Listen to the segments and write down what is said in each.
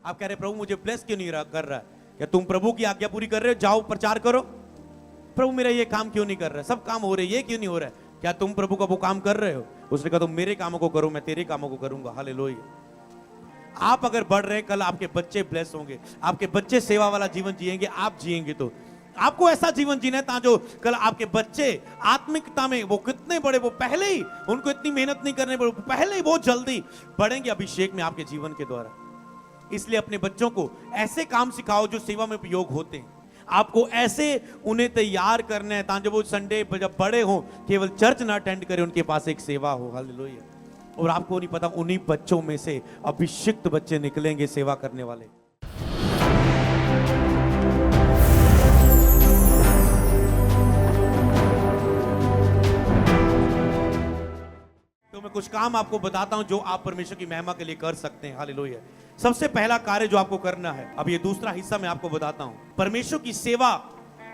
आप कह रहे प्रभु मुझे ब्लेस क्यों नहीं कर रहा है? क्या तुम प्रभु की आज्ञा पूरी कर रहे हो? जाओ प्रचार करो। प्रभु मेरा ये काम क्यों नहीं कर रहा है? सब काम हो रहे, ये क्यों नहीं हो रहा है? क्या तुम प्रभु का वो काम कर रहे हो? उसने कहा तुम मेरे कामों को करो, मैं तेरे कामों को करूंगा। हालेलुया। आप अगर बढ़ रहे हैं, कल आपके बच्चे ब्लेस होंगे, आपके बच्चे सेवा वाला जीवन जिएंगे, आप जिएंगे। तो आपको ऐसा जीवन जीना है जो कल आपके बच्चे आत्मिकता में वो कितने बड़े, वो पहले ही उनको इतनी मेहनत नहीं करने पड़े, पहले ही बहुत जल्दी बढ़ेंगे अभिषेक में आपके जीवन के द्वारा। इसलिए अपने बच्चों को ऐसे काम सिखाओ जो सेवा में उपयोग होते हैं। आपको ऐसे उन्हें तैयार करना है ताकि वो संडे जब बड़े हो केवल चर्च ना अटेंड करें, उनके पास एक सेवा हो। हालेलुया। और आपको नहीं पता उन्हीं बच्चों में से अभिषिक्त बच्चे निकलेंगे सेवा करने वाले। तो मैं कुछ काम आपको बताता हूं जो आप परमेश्वर की महिमा के लिए कर सकते हैं। हालेलुया। सबसे पहला कार्य जो आपको करना है, अब ये दूसरा हिस्सा मैं आपको बताता हूं। परमेश्वर की सेवा,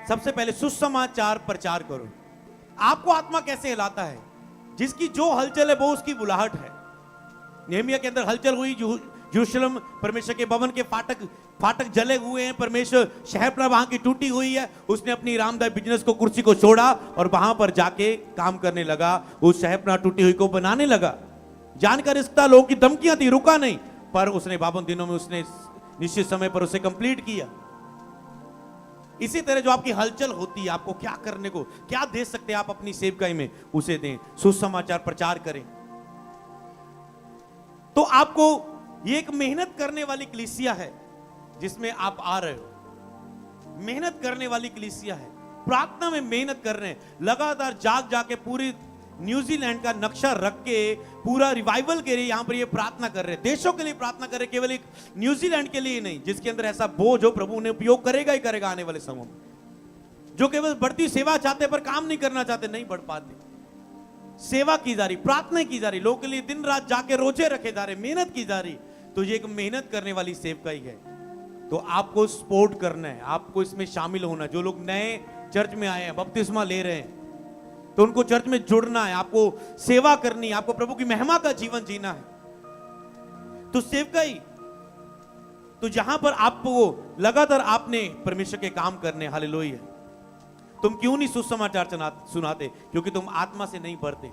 सबसे पहले सुसमाचार प्रचार करो। आपको आत्मा कैसे हिलाता है? जिसकी जो हलचल है वो उसकी बुलाहट है। नेहमिया के अंदर हलचल हुई, यरूशलेम परमेश्वर के भवन के फाटक जले हुए हैं, परमेश्वर शहरपनाह वहां की टूटी हुई है। उसने अपनी आरामदायक बिजनेस को, कुर्सी को छोड़ा और वहां पर जाके काम करने लगा, उस शहरपनाह टूटी हुई को बनाने लगा। जानकर रिश्ता, लोगों की धमकियां थी, रुका नहीं, पर उसने 52 दिनों में उसने निश्चित समय पर उसे कंप्लीट किया। इसी तरह जो आपकी हलचल होती है, आपको क्या करने को, क्या दे सकते हैं आप अपनी सेवकाई में, उसे दें। सुसमाचार प्रचार करें। तो आपको ये एक मेहनत करने वाली कलीसिया है जिसमें आप आ रहे हो। मेहनत करने वाली कलीसिया है, प्रार्थना में मेहनत कर रहे हैं, लगातार जाग जाके पूरी न्यूजीलैंड का नक्शा रख के पूरा रिवाइवल के लिए यहां पर ये प्रार्थना कर रहे हैं, देशों के लिए प्रार्थना कर रहे हैं, केवल एक न्यूजीलैंड के लिए नहीं, जिसके अंदर ऐसा बोझ हो प्रभु उन्हें उपयोग करेगा ही करेगा आने वाले समय में। जो केवल बढ़ती सेवा चाहते पर काम नहीं करना चाहते, नहीं बढ़ पाते। सेवा की जा रही, प्रार्थना की जा रही, लोगों के लिए दिन रात जाके रोजे रखे जा रहे, मेहनत की जा रही। तो ये एक मेहनत करने वाली सेवकाई है। तो आपको सपोर्ट करना है, आपको इसमें शामिल होना है। जो लोग नए चर्च में आए हैं, बपतिस्मा ले रहे हैं, तो उनको चर्च में जुड़ना है, आपको सेवा करनी है, आपको प्रभु की महिमा का जीवन जीना है। तो सेवकाई, तो जहां पर आपको लगातार आपने परमेश्वर के काम करने। हालेलुया। तुम क्यों नहीं सुसमाचार सुनाते? क्योंकि तुम आत्मा से नहीं भरते।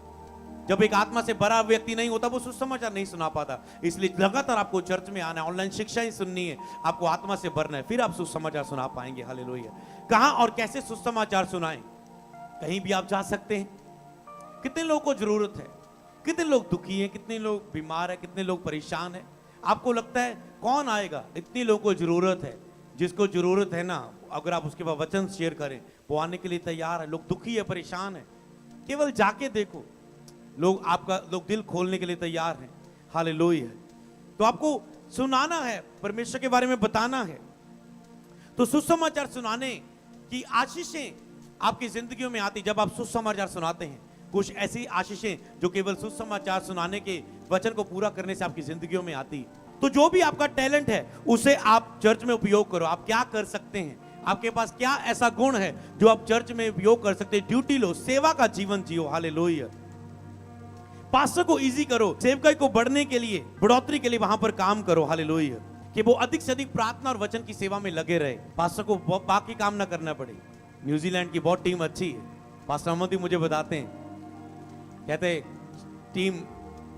जब एक आत्मा से भरा व्यक्ति नहीं होता वो सुसमाचार नहीं सुना पाता। इसलिए लगातार आपको चर्च में आना है, ऑनलाइन शिक्षाएं सुननी है, आपको आत्मा से भरना है, फिर आप सुसमाचार सुना पाएंगे। हालेलुया। कहां और कैसे सुसमाचार सुनाएं? कहीं भी आप जा सकते हैं। कितने लोगों को जरूरत है, कितने लोग दुखी हैं, कितने लोग बीमार हैं, कितने लोग परेशान हैं। आपको लगता है कौन आएगा? इतने लोगों को जरूरत है। जिसको जरूरत है ना, अगर आप उसके बाद वचन शेयर करें, वो आने के लिए तैयार है। लोग दुखी है, परेशान है, केवल जाके देखो, लोग दिल खोलने के लिए तैयार हैं। हालेलुया। तो आपको सुनाना है, परमेश्वर के बारे में बताना है। तो सुसमाचार सुनाने की आशीषें आपकी जिंदगियों में आती जब आप सुसमाचार सुनाते हैं। कुछ ऐसी आशीषें जो केवल सुसमाचार सुनाने के वचन को पूरा करने से आपकी जिंदगियों में आती। तो जो भी आपका टैलेंट है उसे आप चर्च में उपयोग करो। आप क्या कर सकते हैं, आपके पास क्या ऐसा गुण है जो आप चर्च में उपयोग कर सकते हैं? ड्यूटी लो, सेवा का जीवन जियो। हालेलुया। पास्टर को इजी करो, सेवकाई को बढ़ने के लिए, बढ़ोतरी के लिए वहां पर काम करो। हालेलुया। कि वो अधिक से अधिक प्रार्थना और वचन की सेवा में लगे रहे, पास्टर को बाकी काम ना करना पड़े। न्यूजीलैंड की बहुत टीम अच्छी है। पास्टर अहमद भी मुझे बताते हैं, कहते टीम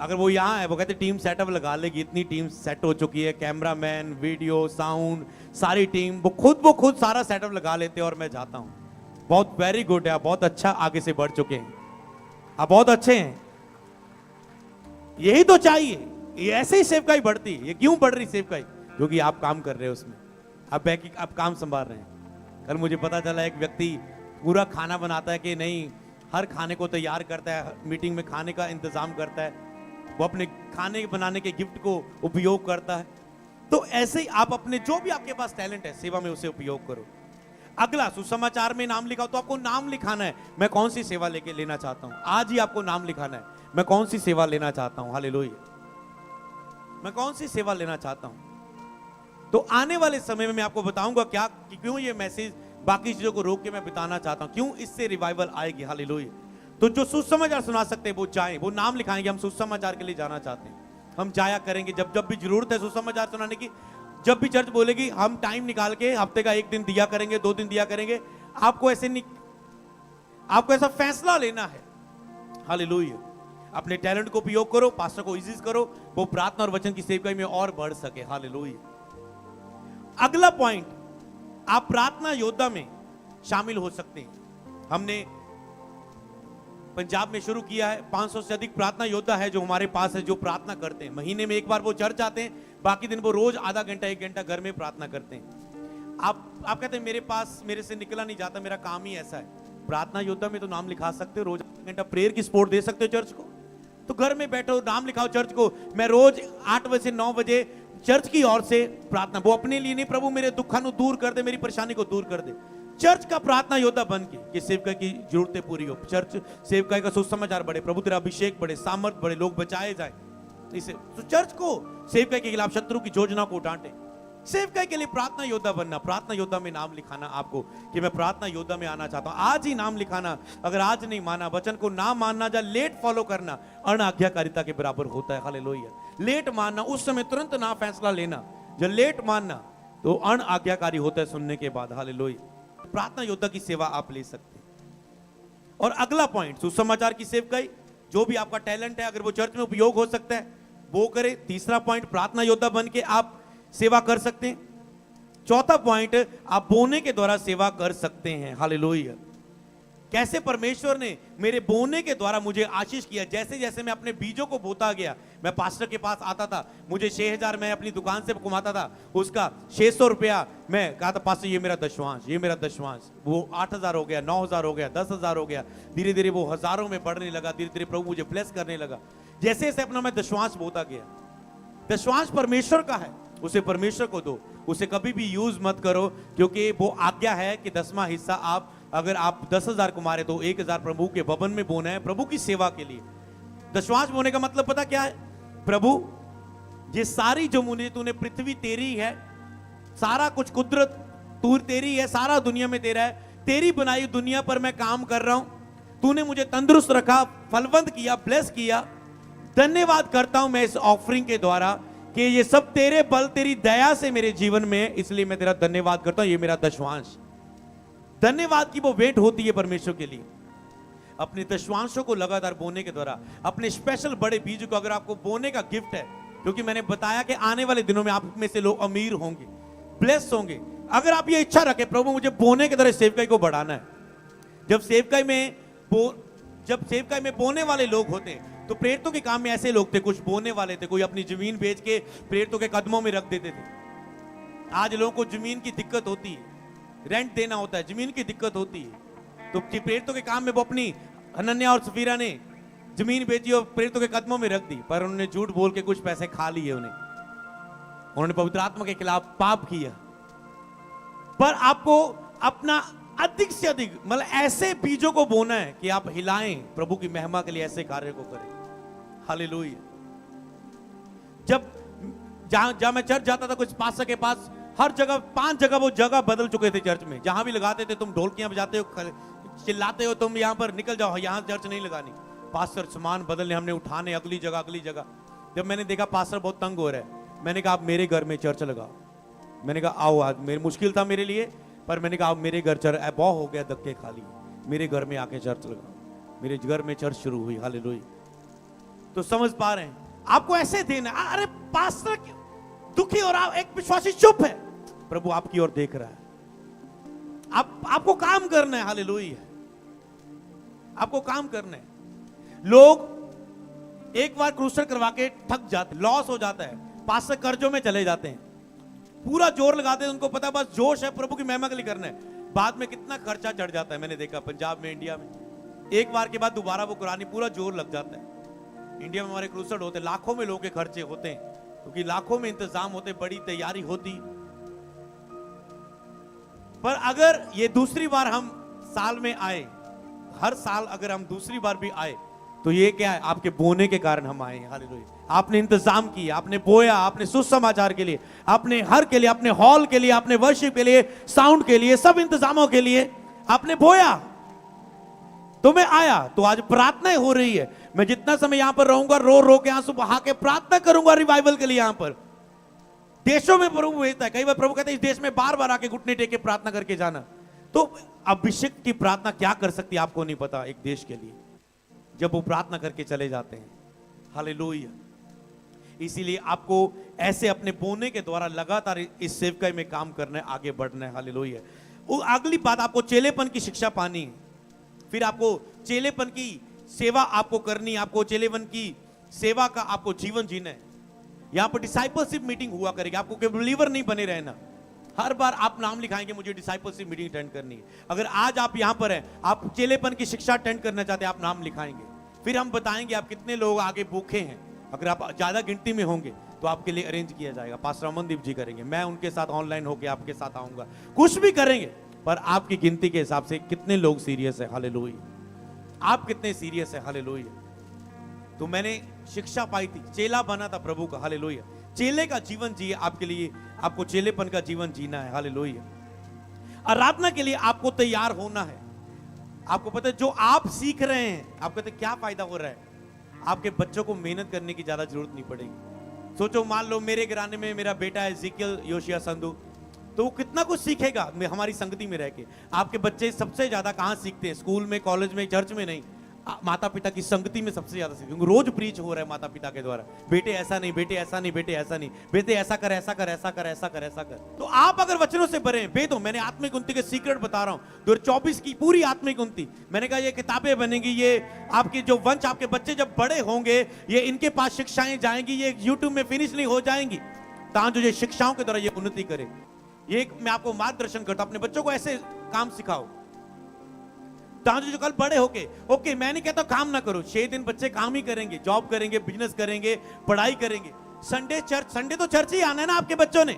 अगर वो यहाँ है, वो कहते टीम सेटअप लगा लेगी, इतनी टीम सेट हो चुकी है, कैमरामैन, वीडियो, साउंड, सारी टीम वो खुद सारा सेटअप लगा लेते हैं और मैं जाता हूँ। बहुत वेरी गुड है, आप बहुत अच्छा आगे से बढ़ चुके हैं, आप बहुत अच्छे हैं। यही तो चाहिए, ये ऐसे ही सेवकाई बढ़ती है। ये क्यों बढ़ रही सेवकाई? क्योंकि आप काम कर रहे हो उसमें, आप काम संभाल रहे हैं। कल मुझे पता चला एक व्यक्ति पूरा खाना बनाता है कि नहीं, हर खाने को तैयार करता है, मीटिंग में खाने का इंतजाम करता है, वो अपने खाने बनाने के गिफ्ट को उपयोग करता है। तो ऐसे ही आप अपने जो भी आपके पास टैलेंट है सेवा में उसे उपयोग करो। अगला, सुसमाचार में नाम लिखाओ, तो आपको नाम लिखाना है, मैं कौन सी सेवा लेना चाहता हूं। आज ही आपको नाम लिखाना है, मैं कौन सी सेवा लेना चाहता हूं। हालेलुया। मैं कौन सी सेवा लेना चाहता हूं। तो आने वाले समय में मैं आपको बताऊंगा कि क्यों ये मैसेज बाकी चीजों को रोक के मैं बताना चाहता हूं, क्यों इससे रिवाइवल आएगी। हालेलुया। तो जो सुसमाचार सुना सकते हैं वो जाएं, वो नाम लिखाएंगे, हम सुसमाचार के लिए जाना चाहते हैं, हम जाया करेंगे जब जब भी जरूरत है सुसमाचार सुनाने की। जब भी चर्च बोलेगी हम टाइम निकाल के हफ्ते का 1 दिन दिया करेंगे, 2 दिन दिया करेंगे, आपको ऐसे नहीं, आपको ऐसा फैसला लेना है। हालेलुया। अपने टैलेंट को उपयोग करो, पास्टर को इजीज करो, वो प्रार्थना और वचन की सेवकाई में और बढ़ सके। हालेलुया। अगला पॉइंट, आप प्रार्थना योद्धा में शामिल हो सकते हैं। हमने पंजाब में शुरू किया है, 500 से अधिक प्रार्थना योद्धा है जो हमारे पास है, जो प्रार्थना करते हैं। महीने में एक बार वो चर्च आते हैं, बाकी दिन वो रोज आधा घंटा 1 घंटा घर में प्रार्थना करते हैं। आप कहते हैं मेरे पास, मेरे से निकला नहीं जाता, मेरा काम ही ऐसा है। प्रार्थना योद्धा में तो नाम लिखा सकते हो, रोज आधा घंटा प्रेयर की सपोर्ट दे सकते हो चर्च को। तो घर में बैठो, नाम लिखाओ चर्च को। मैं रोज 8 बजे से 9 बजे चर्च की ओर से प्रार्थना, वो अपने लिए नहीं, प्रभु मेरे दुखा को दूर कर दे, मेरी परेशानी को दूर कर दे। चर्च का प्रार्थना योद्धा बन के कि सेवकाई की जरूरतें पूरी हो, चर्च सेवकाई का सुसमाचार बढ़े, प्रभु तेरा अभिषेक बढ़े, सामर्थ बढ़े, लोग बचाए जाए। इसे तो चर्च को सेवकाई के खिलाफ शत्रु की योजना को डांटे। सेवकाई के लिए प्रार्थना योद्धा बनना, प्रार्थना योद्धा में नाम लिखाना, आपको कि मैं प्रार्थना योद्धा में आना चाहता हूं, आज ही नाम लिखाना। अगर आज नहीं माना, वचन को ना मानना या लेट फॉलो करना अनाज्ञाकारिता के बराबर होता है। हालेलुया। लेट मानना, उस समय तुरंत ना फैसला लेना, जब लेट मानना तो अनाज्ञाकारी होता है सुनने के बाद। हालेलुया। प्रार्थना योद्धा की सेवा आप ले सकते हैं। और अगला पॉइंट, सुसमाचार की सेवकाई, जो भी आपका टैलेंट है अगर वो चर्च में उपयोग हो सकता है वो करे। तीसरा पॉइंट, प्रार्थना योद्धा बन के आप सेवा कर सकते हैं। चौथा पॉइंट, आप बोने के द्वारा सेवा कर सकते हैं। हालेलुया। कैसे परमेश्वर ने मेरे बोने के द्वारा मुझे आशीष किया। जैसे जैसे मैं अपने बीजों को बोता गया, मैं पास्टर के पास आता था, मुझे 6000 मैं अपनी दुकान से कमाता था, उसका 600 रुपया मैं कहा था पास्टर ये मेरा दशवांश, ये मेरा दशवांश। वो 8000 हो गया, 9000 हो गया, 10,000 हो गया, धीरे धीरे वो हजारों में बढ़ने लगा। धीरे धीरे प्रभु मुझे ब्लेस करने लगा। जैसे जैसे अपना मैं दशवांश बोता गया। दशवांश परमेश्वर का है, उसे परमेश्वर को दो, उसे कभी भी यूज मत करो, क्योंकि वो आज्ञा है कि 10वां हिस्सा आप, अगर आप 10,000 कमा रहे तो 1,000 प्रभु के भवन में बोना है, प्रभु की सेवा के लिए। दशवांश बोने का मतलब पता क्या है? प्रभु ये सारी जो मुझे तूने, पृथ्वी तेरी है, सारा कुछ कुदरत तू तेरी है, सारा दुनिया में तेरा है, तेरी बनाई दुनिया पर मैं काम कर रहा हूं, तूने मुझे तंदुरुस्त रखा, फलवंत किया, ब्लेस किया। धन्यवाद करता हूं मैं इस ऑफरिंग के द्वारा कि ये सब तेरे बल, तेरी दया से मेरे जीवन में, इसलिए मैं तेरा धन्यवाद करता हूं। ये मेरा दशवांश। धन्यवाद की वो वेट होती है परमेश्वर के लिए। अपने दशवांशों को लगातार बोने के द्वारा, अपने स्पेशल बड़े बीज को, अगर आपको बोने का गिफ्ट है, क्योंकि मैंने बताया कि आने वाले दिनों में आप में से लोग अमीर होंगे, ब्लेस होंगे। अगर आप ये इच्छा रखें, प्रभु मुझे बोने के द्वारा सेवकाई को बढ़ाना है। जब सेवकाई में बोने वाले लोग होते हैं, तो प्रेरितों के काम में ऐसे लोग थे, कुछ बोने वाले थे, कोई अपनी जमीन बेच के प्रेरितों के कदमों में रख देते थे। आज लोगों को जमीन की दिक्कत होती है, रेंट देना होता है, जमीन की दिक्कत होती है, तो प्रेरितों के काम में वो अपनी हनन्याह और सफीरा ने जमीन बेची और प्रेरितों के कदमों में रख दी, पर उन्होंने झूठ बोल के कुछ पैसे खा लिए। उन्होंने पवित्र आत्मा के खिलाफ पाप किया। पर आपको अपना अधिक से अधिक, मतलब ऐसे बीजों को बोना है कि आप हिलाएं, प्रभु की महिमा के लिए ऐसे कार्य को करें। हालेलुया। जहां मैं चर्च जाता था, कुछ पास्टर के पास हर जगह 5 जगह वो जगह बदल चुके थे चर्च में। जहां भी लगाते थे, तुम ढोलकियां बजाते हो, चिल्लाते हो, तुम यहां पर निकल जाओ, यहां चर्च नहीं लगानी। पास्टर सामान बदलने, हमने उठाने अगली जगह अगली जगह। जब मैंने देखा पास्टर बहुत तंग हो रहा है, मैंने कहा आप मेरे घर में चर्च लगाओ। मैंने कहा आओ, आज मेरी मुश्किल था मेरे लिए, पर मैंने कहा मेरे घर चर्च, बहुत हो गया धक्के खाली, मेरे घर में आके चर्च लगाओ। मेरे घर में चर्च शुरू हुई। हालेलुया। तो समझ पा रहे हैं, आपको ऐसे देना। अरे पास्टर दुखी और एक विश्वासी चुप है, प्रभु आपकी ओर देख रहा है, आपको काम करना है। हालेलुया। आपको काम करना है। लोग एक बार क्रूसर करवा के थक जाते, लॉस हो जाता है, पास्टर कर्जों में चले जाते हैं, पूरा जोर लगाते हैं, उनको पता बस जोश है प्रभु की महिमा के लिए करना है, बाद में कितना खर्चा चढ़ जाता है। मैंने देखा पंजाब में, इंडिया में, एक बार के बाद दोबारा वो कुरानी पूरा जोर लग जाता है। इंडिया में हमारे क्रूसर होते, लाखों में लोगों के खर्चे होते हैं, क्योंकि लाखों में इंतजाम होते, बड़ी तैयारी होती। पर अगर ये दूसरी बार हम साल में आए, हर साल अगर हम दूसरी बार भी आए, तो ये क्या है? आपके बोने के कारण हम आए हैं। हालेलुया। आपने इंतजाम किया, आपने बोया, आपने सुसमाचार के लिए, आपने हर के लिए, अपने हॉल के लिए, अपने वर्शिप के लिए, साउंड के लिए, सब इंतजामों के लिए आपने बोया, तो मैं आया। तो आज प्रार्थना हो रही है, मैं जितना समय यहां पर रहूंगा, रो रो के आंसू बहा के प्रार्थना करूंगा रिवाइवल के लिए। यहां पर देशों में प्रभु भेजता है। कई बार प्रभु कहते हैं इस देश में बार बार आके घुटने टेक के प्रार्थना करके जाना। तो अभिषेक की प्रार्थना क्या कर सकती है आपको नहीं पता एक देश के लिए, जब वो प्रार्थना करके चले जाते हैं। हालेलुया। इसीलिए आपको ऐसे अपने बोने के द्वारा लगातार इस सेवकाई में काम करना है, आगे बढ़ना है। हालेलुया। वो अगली बात, आपको चेलेपन की शिक्षा पानी है, फिर आपको चेलेपन की सेवा आपको करनी है, आपको चेलेपन की सेवा का आपको जीवन जीना है। यहां पर डिसाइपलशिप मीटिंग हुआ करेगी, आपको केवल बिलीवर नहीं बने रहना। हर बार आप नाम लिखाएंगे मुझे डिसाइपलशिप मीटिंग अटेंड करनी है। अगर आज आप यहां पर हैं, आप चेलेपन की शिक्षा अटेंड करना चाहते हैं, आप नाम लिखाएंगे, फिर हम बताएंगे आप कितने लोग आगे भूखे हैं। अगर आप ज्यादा गिनती में होंगे तो आपके लिए अरेंज किया जाएगा, पास्टर अमनदीप जी करेंगे, मैं उनके साथ ऑनलाइन होकर आपके साथ आऊंगा, कुछ भी करेंगे, पर आपकी गिनती के हिसाब से कितने लोग सीरियस है। हालेलुया। आप कितने सीरियस है। हालेलुया। तो मैंने शिक्षा पाई थी, चेला बना था प्रभु का। हालेलुया। चेले का जीवन जिए, आपके लिए आपको चेलेपन का जीवन जीना है। हालेलुया। आराधना के लिए आपको तैयार होना है। आपको पता है जो आप सीख रहे हैं, आप कहते क्या फायदा हो रहा है, आपके बच्चों को मेहनत करने की ज्यादा जरूरत नहीं पड़ेगी। सोचो, मान लो मेरे घराने में मेरा बेटा है जिकियल योशिया संधू, तो वो कितना कुछ सीखेगा हमारी संगति में रह के। आपके बच्चे सबसे ज्यादा कहां सीखते हैं? स्कूल में, कॉलेज में, चर्च में नहीं, माता पिता की संगति में सबसे ज्यादा सीखते। रोज प्रीच हो रहा है माता पिता के द्वारा, बेटे ऐसा नहीं, बेटे ऐसा नहीं, बेटे ऐसा नहीं, बेटे ऐसा कर, ऐसा कर, ऐसा कर, ऐसा कर, ऐसा कर। तो आप अगर वचनों से भरे बेदो, मैंने आत्मिक उन्नति के सीक्रेट बता रहा हूं 2024 की पूरी आत्मिक उन्नति, मैंने कहा ये किताबें बनेंगी, ये आपके जो वंश, आपके बच्चे जब बड़े होंगे, ये इनके पास शिक्षाएं जाएंगी, ये यूट्यूब में फिनिश नहीं हो जाएंगी, ताकि जो ये शिक्षाओं के द्वारा ये उन्नति करे। ये मैं आपको मार्गदर्शन करता हूं, अपने बच्चों को ऐसे काम सिखाओ ताकि जो कल बड़े होके, ओके मैं नहीं कहता काम ना करो, 6 दिन बच्चे काम ही करेंगे, जॉब करेंगे, बिजनेस करेंगे, पढ़ाई करेंगे, संडे चर्च, संडे तो चर्च ही आना है ना आपके बच्चों ने।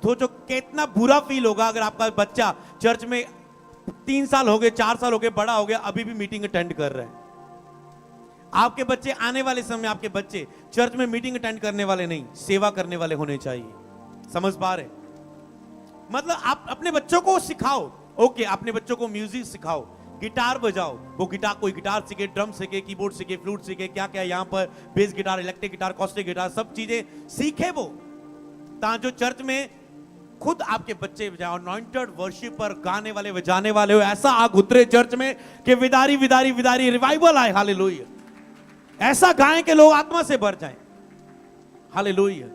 तो जो कितना बुरा फील होगा अगर आपका बच्चा चर्च में 3 साल हो गए, 4 साल हो गए, बड़ा हो गया, अभी भी मीटिंग अटेंड कर रहा है। आपके बच्चे आने वाले समय, आपके बच्चे चर्च में मीटिंग अटेंड करने वाले नहीं, सेवा करने वाले होने चाहिए। समझ पा रहे? मतलब आप अपने बच्चों को सिखाओ, ओके अपने बच्चों को म्यूजिक सिखाओ, गिटार बजाओ, वो गिटार, कोई गिटार सीखे, ड्रम सीखे, कीबोर्ड सीखे, फ्लूट सीखे, क्या क्या यहाँ पर bass guitar, electric guitar, caustic guitar, सब चीजें सीखे वो, ताकि जो चर्च में खुद आपके बच्चे अनॉइंटेड वर्शिपर, गाने वाले, बजाने वाले हो, ऐसा आग उतरे चर्च में कि विदारी विदारी विदारी रिवाइवल आए। हालेलुया। ऐसा गाएं कि लोग आत्मा से भर जाएं। हालेलुया।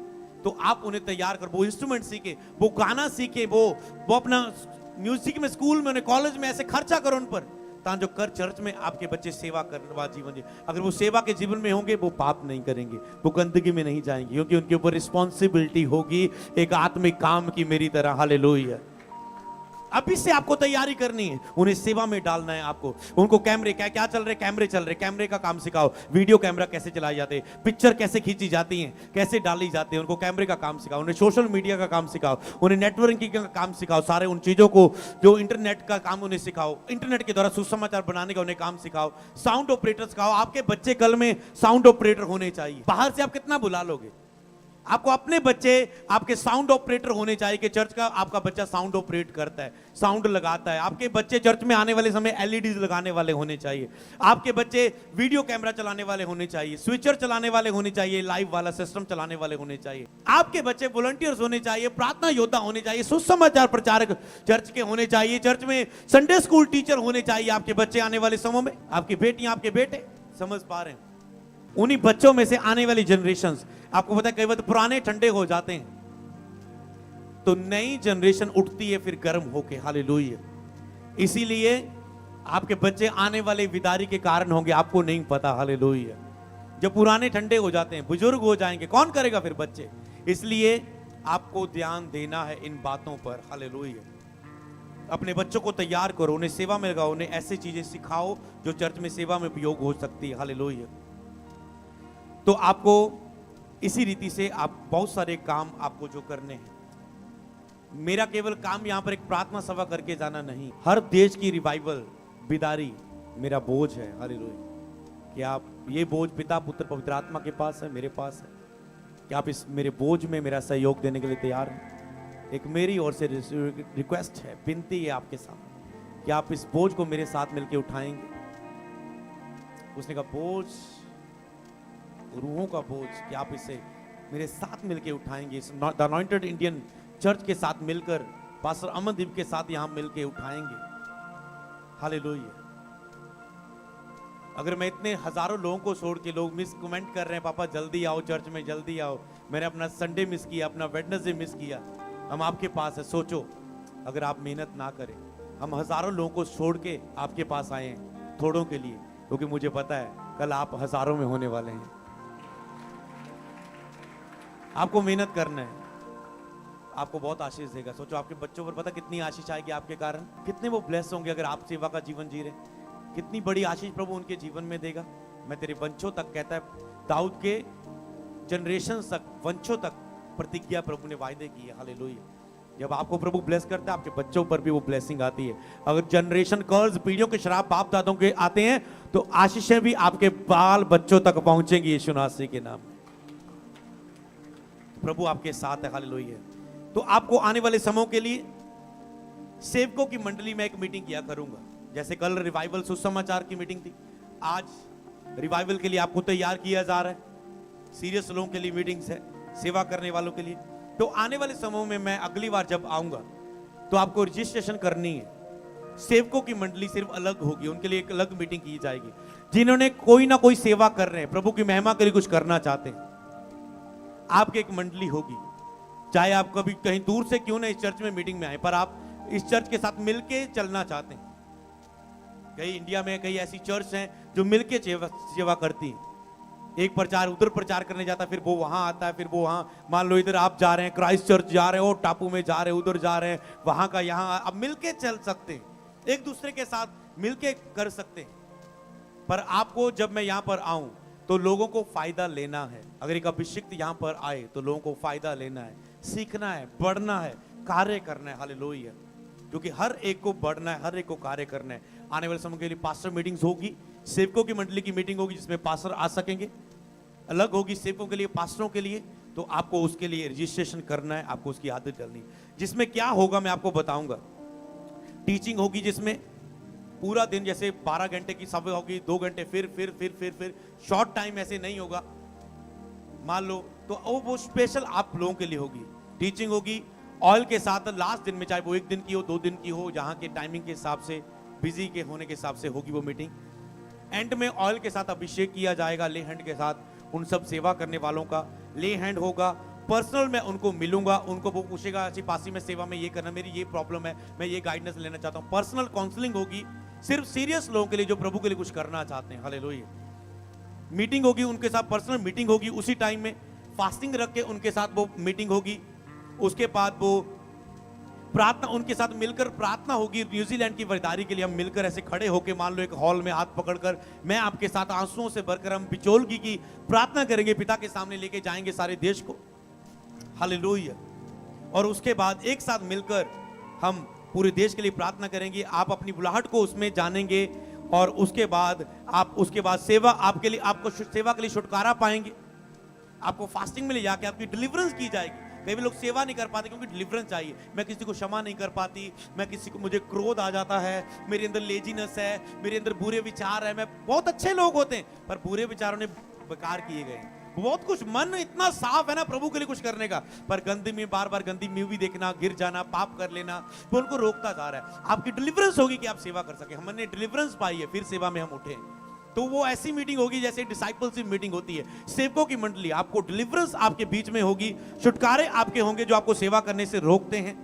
तो आप उन्हें तैयार कर, वो इंस्ट्रूमेंट सीखे, वो गाना सीखे, वो अपना म्यूजिक में, स्कूल में, कॉलेज में ऐसे खर्चा करो उन पर, ताकि जो कर चर्च में आपके बच्चे सेवा करने वाला जीवन जी। अगर वो सेवा के जीवन में होंगे, वो पाप नहीं करेंगे, वो गंदगी में नहीं जाएंगे, क्योंकि उनके ऊपर रिस्पॉन्सिबिलिटी होगी एक आत्मिक काम की मेरी तरह। हालेलुया। अभी से आपको तैयारी करनी है, उन्हें सेवा में डालना है आपको। उनको कैमरे, क्या क्या चल रहे, कैमरे चल रहे, कैमरे का काम सिखाओ, वीडियो कैमरा कैसे चलाए जाते हैं, पिक्चर कैसे खींची जाती हैं, कैसे डाली जाती है, उनको कैमरे का काम सिखाओ, उन्हें सोशल मीडिया का काम सिखाओ, उन्हें नेटवर्किंग का काम सिखाओ, सारे उन चीजों को, जो इंटरनेट का काम उन्हें सिखाओ, इंटरनेट के द्वारा सुसमाचार बनाने का उन्हें काम सिखाओ, साउंड ऑपरेटर सिखाओ। आपके बच्चे कल में साउंड ऑपरेटर होने चाहिए। बाहर से आप कितना बुला लोगे? आपको अपने बच्चे आपके साउंड ऑपरेटर होने चाहिए कि चर्च का आपका बच्चा साउंड ऑपरेट करता है, साउंड लगाता है। आपके बच्चे चर्च में आने वाले समय एलईडी लगाने वाले होने चाहिए। आपके बच्चे वीडियो कैमरा चलाने वाले होने चाहिए, स्विचर चलाने वाले होने चाहिए, लाइव वाला सिस्टम चलाने वाले होने चाहिए। आपके बच्चे वॉलंटियर्स होने चाहिए, प्रार्थना योद्धा होने चाहिए, सुसमाचार प्रचारक चर्च के होने चाहिए, चर्च में संडे स्कूल टीचर होने चाहिए आपके बच्चे आने वाले समय में, आपकी बेटियां, आपके बेटे। समझ पा रहे हैं? उन्हीं बच्चों में से आने वाली जनरेशंस, आपको पता है कई बार पुराने ठंडे हो जाते हैं तो नई जनरेशन उठती है फिर गर्म होके। हालेलुया। इसीलिए आपके बच्चे आने वाले विदारी के कारण होंगे, आपको नहीं पता। हालेलुया। जब पुराने ठंडे हो जाते हैं, बुजुर्ग हो जाएंगे, कौन करेगा फिर बच्चे? इसलिए आपको ध्यान देना है इन बातों पर। हालेलुया। अपने बच्चों को तैयार करो, उन्हें सेवा में लगाओ, उन्हें ऐसी चीजें सिखाओ जो चर्च में सेवा में उपयोग हो सकती है। हालेलुया। तो आपको इसी रीति से आप बहुत सारे काम आपको जो करने हैं। मेरा केवल काम यहां पर एक प्रार्थना सभा करके जाना नहीं, हर देश की रिवाइवल, बिदारी मेरा बोझ है। हालेलुया। कि आप ये बोझ पिता, पुत्र, पवित्र आत्मा के पास है, मेरे पास है, कि आप इस मेरे बोझ में मेरा सहयोग देने के लिए तैयार हैं। एक मेरी ओर से रिक्वेस्ट है, विनती है आपके सामने कि आप इस बोझ को मेरे साथ मिलकर उठाएंगे। उसने कहा बोझ, रूहों का बोझ, कि आप इसे मेरे साथ मिलके उठाएंगे, द अनॉइंटेड इंडियन चर्च के साथ मिलकर, पास्टर अमनदीप के साथ यहां मिलके उठाएंगे। हालेलुया। अगर मैं इतने हजारों लोगों को छोड़ के, लोग मिस कमेंट कर रहे हैं, पापा जल्दी आओ चर्च में, जल्दी आओ, मैंने अपना संडे मिस किया, अपना वेडनेसडे मिस किया, हम आपके पास है। सोचो अगर आप मेहनत ना करें, हम हजारों लोगों को छोड़ के आपके पास आए हैं थोड़ों के लिए, क्योंकि मुझे पता है कल आप हजारों में होने वाले हैं। आपको मेहनत करना है, आपको बहुत आशीष देगा। सोचो आपके बच्चों पर पता कितनी आशीष आएगी आपके कारण, कितने वो ब्लेस होंगे अगर आप सेवा का जीवन जी रहे, कितनी बड़ी आशीष प्रभु उनके जीवन में देगा। मैं तेरे वंशों तक, कहता है दाऊद के जनरेशन तक, वंशों तक प्रतिज्ञा प्रभु ने वायदे की है। हालेलुया। जब आपको प्रभु ब्लेस करता है, आपके बच्चों पर भी वो ब्लेसिंग आती है। अगर जनरेशन कर्ज, पीढ़ियों के श्राप बाप दादों के आते हैं, तो आशीषें भी आपके बाल बच्चों तक पहुंचेंगी यीशु मसीह के नाम में। प्रभु आपके साथ है। हालेलुया। तो आपको आने वाले समय के लिए सेवकों की मंडली में एक मीटिंग किया करूंगा। जैसे कल रिवाइवल सुसमाचार की मीटिंग थी, आज रिवाइवल के लिए आपको तैयार किया जा रहा है। सीरियस लोगों के लिए मीटिंग्स है, सेवा करने वालों के लिए। तो आने वाले समय में मैं अगली बार जब आऊंगा तो आपको रजिस्ट्रेशन करनी है। सेवकों की मंडली सिर्फ अलग होगी, उनके लिए एक अलग मीटिंग की जाएगी। जिन्होंने कोई ना कोई सेवा कर रहे हैं, प्रभु की महिमा के लिए कुछ करना चाहते हैं, आपकी एक मंडली होगी। चाहे आप कभी कहीं दूर से क्यों ना इस चर्च में मीटिंग में आए, पर आप इस चर्च के साथ मिलके चलना चाहते हैं। कई इंडिया में कई ऐसी चर्च हैं जो मिलके सेवा करती हैं। एक प्रचार उधर प्रचार करने जाता है, फिर वो वहां आता है, फिर वो वहां, मान लो इधर आप जा रहे हैं क्राइस्ट चर्च जा रहे हो, टापू में जा रहे हो, उधर जा रहे हैं, वहां का यहां, अब मिलके चल सकते हैं, एक दूसरे के साथ मिलके कर सकते हैं। पर आपको जब मैं यहां पर आऊं तो लोगों को फायदा लेना है। अगर एक अभिषिक्त यहां पर आए तो लोगों को फायदा लेना है, सीखना है, बढ़ना है, कार्य करना है। हालेलुया। क्योंकि हर एक को बढ़ना है, हर एक को कार्य करना है। आने वाले समय के लिए पास्टर मीटिंग्स होगी, सेवकों की मंडली की मीटिंग होगी जिसमें पास्टर आ सकेंगे, अलग होगी सेवकों के लिए, पास्टरों के लिए। तो आपको उसके लिए रजिस्ट्रेशन करना है, आपको उसकी आदत डालनी है। जिसमें क्या होगा मैं आपको बताऊंगा। टीचिंग होगी जिसमें पूरा दिन, जैसे 12 घंटे की सभा होगी, 2 घंटे फिर शॉर्ट टाइम ऐसे नहीं होगा मान लो, तो वो स्पेशल आप लोगों के लिए होगी। टीचिंग होगी ऑयल के साथ लास्ट दिन में, चाहे वो 1 दिन की हो, 2 दिन की हो, जहां के टाइमिंग के हिसाब से, बिजी के होने के हिसाब से होगी वो मीटिंग। एंड में ऑयल के साथ अभिषेक किया जाएगा, ले हैंड के साथ उन सब सेवा करने वालों का ले हैंड होगा। पर्सनल में उनको मिलूंगा, उनको वो पूछेगा अच्छी पासी में सेवा में ये करना, मेरी ये प्रॉब्लम है, मैं ये गाइडेंस लेना चाहता हूँ। पर्सनल काउंसलिंग होगी सिर्फ सीरियस लोगों के लिए जो प्रभु के लिए कुछ करना चाहते हैं। हालेलुया। मीटिंग होगी उनके साथ, पर्सनल मीटिंग होगी उसी टाइम में, फास्टिंग रख के उनके साथ वो मीटिंग होगी। उसके बाद वो प्रार्थना, उनके साथ मिलकर प्रार्थना होगी। न्यूजीलैंड की वरीदारी के लिए हम मिलकर ऐसे खड़े होकर, मान लो एक हॉल में हाथ पकड़कर, मैं आपके साथ आंसुओं से भरकर हम बिचौलगी की प्रार्थना करेंगे, पिता के सामने लेके जाएंगे सारे देश को। हालेलुया। और उसके बाद एक साथ मिलकर हम पूरे देश के लिए प्रार्थना करेंगे। आप अपनी बुलाहट को उसमें जानेंगे और उसके बाद सेवा आपके लिए, आपको सेवा के लिए छुटकारा पाएंगे। आपको फास्टिंग में ले जाके आपकी डिलीवरेंस की जाएगी। कई भी लोग सेवा नहीं कर पाते क्योंकि डिलीवरेंस चाहिए। मैं किसी को क्षमा नहीं कर पाती, मैं किसी को, मुझे क्रोध आ जाता है, मेरे अंदर लेजीनेस है, मेरे अंदर बुरे विचार है। मैं बहुत अच्छे लोग होते हैं पर बुरे विचारों ने बेकार किए गए। बहुत कुछ, मन इतना साफ है ना प्रभु के लिए कुछ करने का, पर गंदी में बार बार गंदी मूवी देखना, गिर जाना, पाप कर लेना, वो उनको रोकता जा रहा है। आपकी डिलीवरेंस होगी कि आप सेवा कर सके। हमने डिलीवरेंस पाई है, फिर सेवा में हम उठे। तो वो ऐसी मीटिंग होगी जैसे डिसाइपलशिप मीटिंग होती है। सेवकों की मंडली, आपको डिलीवरेंस आपके बीच में होगी, छुटकारे आपके होंगे जो आपको सेवा करने से रोकते हैं।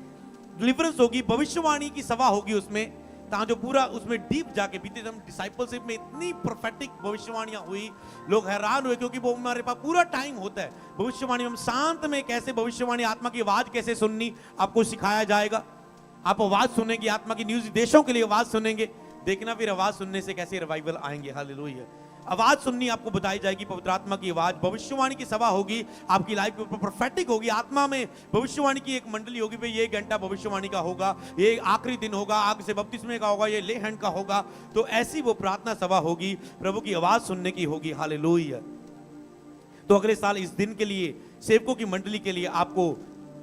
डिलीवरेंस होगी, भविष्यवाणी की सभा होगी उसमें, ताकि जो पूरा उसमें डीप जाके, बीते हम डिसाइपलशिप में इतनी प्रोफेटिक भविष्यवाणियां हुई, लोग हैरान हुए क्योंकि वो हमारे पास पूरा टाइम होता है। भविष्यवाणी हम शांत में कैसे भविष्यवाणी, आत्मा की आवाज कैसे सुननी आपको सिखाया जाएगा। आप आवाज सुनेंगे, आत्मा की न्यूज देशों के लिए आवाज सुनेंगे। देखना फिर आवाज सुनने से कैसे रिवाइवल आएंगे। हालेलुया। आवाज सुननी आपको बताई जाएगी, पवित्र आत्मा की आवाज। भविष्यवाणी की सभा होगी, आपकी लाइफ के ऊपर प्रोफेटिक होगी, आत्मा में भविष्यवाणी की एक मंडली होगी। भाई ये घंटा भविष्यवाणी का होगा, ये आखिरी दिन होगा, आग से बपतिस्मे का होगा, ये ले हैंड का होगा। तो ऐसी वो प्रार्थना सभा होगी, प्रभु की आवाज सुनने की होगी। हालेलुया। तो अगले साल इस दिन के लिए, सेवकों की मंडली के लिए आपको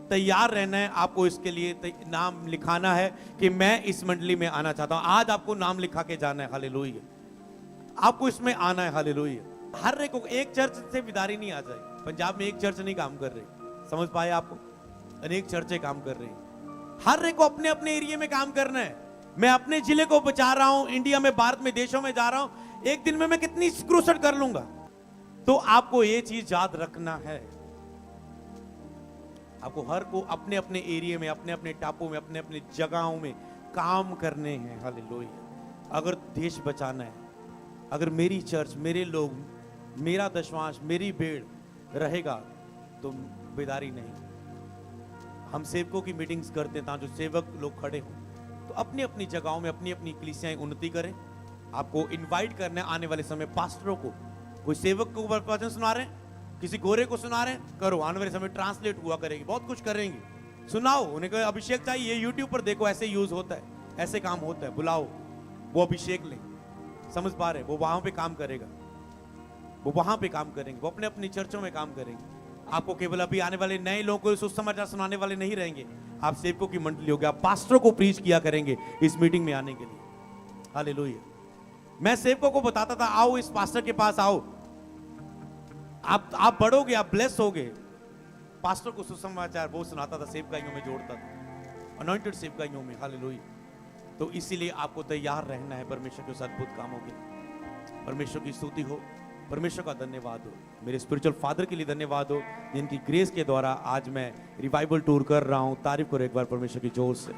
तैयार रहना है। आपको इसके लिए नाम लिखाना है कि मैं इस मंडली में आना चाहता हूं। आज आपको नाम लिखा के जाना है। हालेलुया। आपको इसमें आना है। हालेलुया। हर एक चर्च से विदारी नहीं आ जाएगी। पंजाब में एक चर्च नहीं काम कर रही, समझ पाए आपको? अनेक चर्चें काम कर रही हैं। हर एक को अपने अपने एरिया में काम करना है। मैं अपने जिले को बचा रहा हूं, इंडिया में, भारत में, देशों में जा रहा हूं, एक दिन में मैं कितनी क्रूसेड कर लूंगा। तो आपको ये चीज याद रखना है, आपको हर को अपने अपने एरिया में, अपने अपने टापू में, अपने अपने जगहों में काम करने हैं। हालेलुया। अगर देश बचाना है, अगर मेरी चर्च, मेरे लोग, मेरा दशवांश, मेरी भेड़ रहेगा तो बेदारी नहीं। हम सेवकों की मीटिंग्स करते हैं ताकि जो सेवक लोग खड़े हों तो अपनी अपनी जगहों में अपनी अपनी कलीसियाएं उन्नति करें। आपको इनवाइट करना है आने वाले समय पास्टरों को। कोई सेवक को वचन सुना रहे हैं, किसी गोरे को सुना रहे हैं, करो। आने वाले समय ट्रांसलेट हुआ करेगी, बहुत कुछ करेंगे, सुनाओ। उन्हें कोई अभिषेक चाहिए, यूट्यूब पर देखो, ऐसे यूज होता है, ऐसे काम होता है, बुलाओ, वो अभिषेक लें। समझ पा रहे? वो वहां पे काम करेगा, वो वहां पे काम करेंगे, वो अपने अपनी चर्चों में काम करेंगे। आपको केवल अभी आने वाले नए लोगों को सुसमाचार सुनाने वाले नहीं रहेंगे, आप सेवकों की मंडली होगी, आप पास्टरों को प्रीच किया करेंगे इस मीटिंग में आने के लिए। हालेलुया। मैं सेवकों को बताता था, आओ इस पास्टर के पास आओ, आप बढ़ोगे, आप ब्लेस होगे। पास्टर को सुसमाचार वो सुनाता था, सेवकाइयों में जोड़ता था, अनॉइंटेड सेवकाइयों में। हालेलुया। तो इसीलिए आपको तैयार रहना है परमेश्वर के उस अद्भुत कामों के लिए। परमेश्वर की स्तुति हो, परमेश्वर का धन्यवाद हो, मेरे स्पिरिचुअल फादर के लिए धन्यवाद हो, जिनकी ग्रेस के द्वारा आज मैं रिवाइवल टूर कर रहा हूं। तारीफ करो एक बार परमेश्वर की जोर से।